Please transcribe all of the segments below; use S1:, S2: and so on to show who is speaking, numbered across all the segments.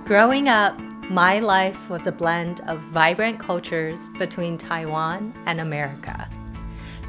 S1: Growing up, my life was a blend of vibrant cultures between Taiwan and America.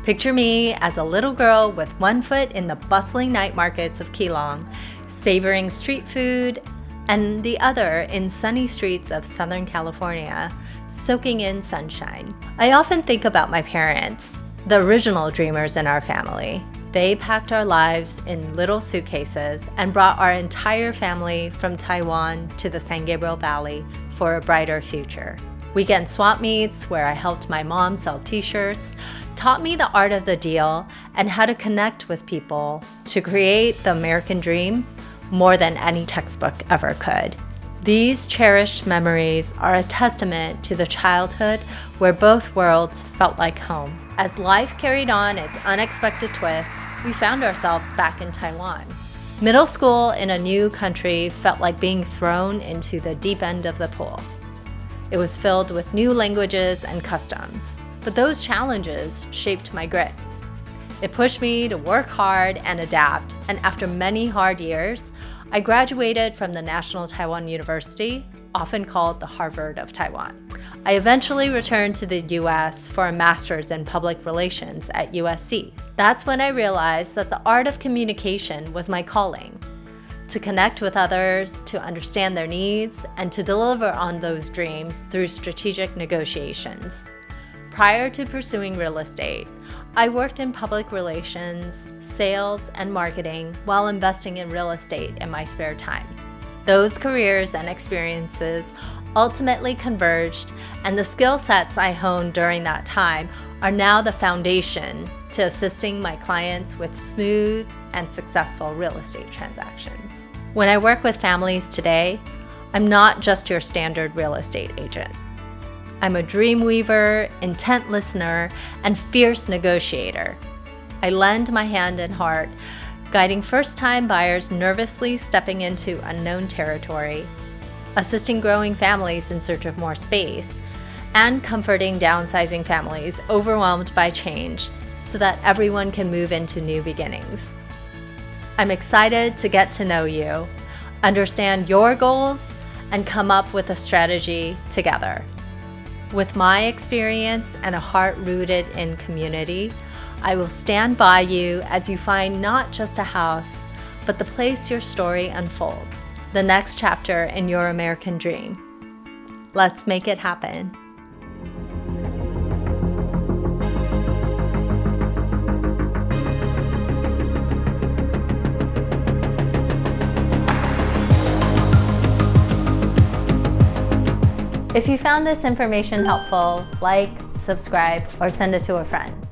S1: Picture me as a little girl with one foot in the bustling night markets of Keelung, savoring street food, and the other in sunny streets of Southern California, soaking in sunshine. I often think about my parents, the original dreamers in our family. They packed our lives in little suitcases and brought our entire family from Taiwan to the San Gabriel Valley for a brighter future. Weekend swap meets where I helped my mom sell t-shirts taught me the art of the deal and how to connect with people to create the American dream more than any textbook ever could. These cherished memories are a testament to the childhood where both worlds felt like home. As life carried on its unexpected twists, we found ourselves back in Taiwan. Middle school in a new country felt like being thrown into the deep end of the pool. It was filled with new languages and customs, but those challenges shaped my grit. It pushed me to work hard and adapt, and after many hard years, I graduated from the National Taiwan University, often called the Harvard of Taiwan. I eventually returned to the US for a master's in public relations at USC. That's when I realized that the art of communication was my calling. To connect with others, to understand their needs, and to deliver on those dreams through strategic negotiations. Prior to pursuing real estate, I worked in public relations, sales, and marketing while investing in real estate in my spare time. Those careers and experiences ultimately converged, and the skill sets I honed during that time are now the foundation to assisting my clients with smooth and successful real estate transactions. When I work with families today, I'm not just your standard real estate agent. I'm a dream weaver, intent listener, and fierce negotiator. I lend my hand and heart, guiding first-time buyers nervously stepping into unknown territory, assisting growing families in search of more space, and comforting downsizing families overwhelmed by change so that everyone can move into new beginnings. I'm excited to get to know you, understand your goals, and come up with a strategy together. With my experience and a heart rooted in community, I will stand by you as you find not just a house, but the place your story unfolds, the next chapter in your American dream. Let's make it happen. If you found this information helpful, like, subscribe, or send it to a friend.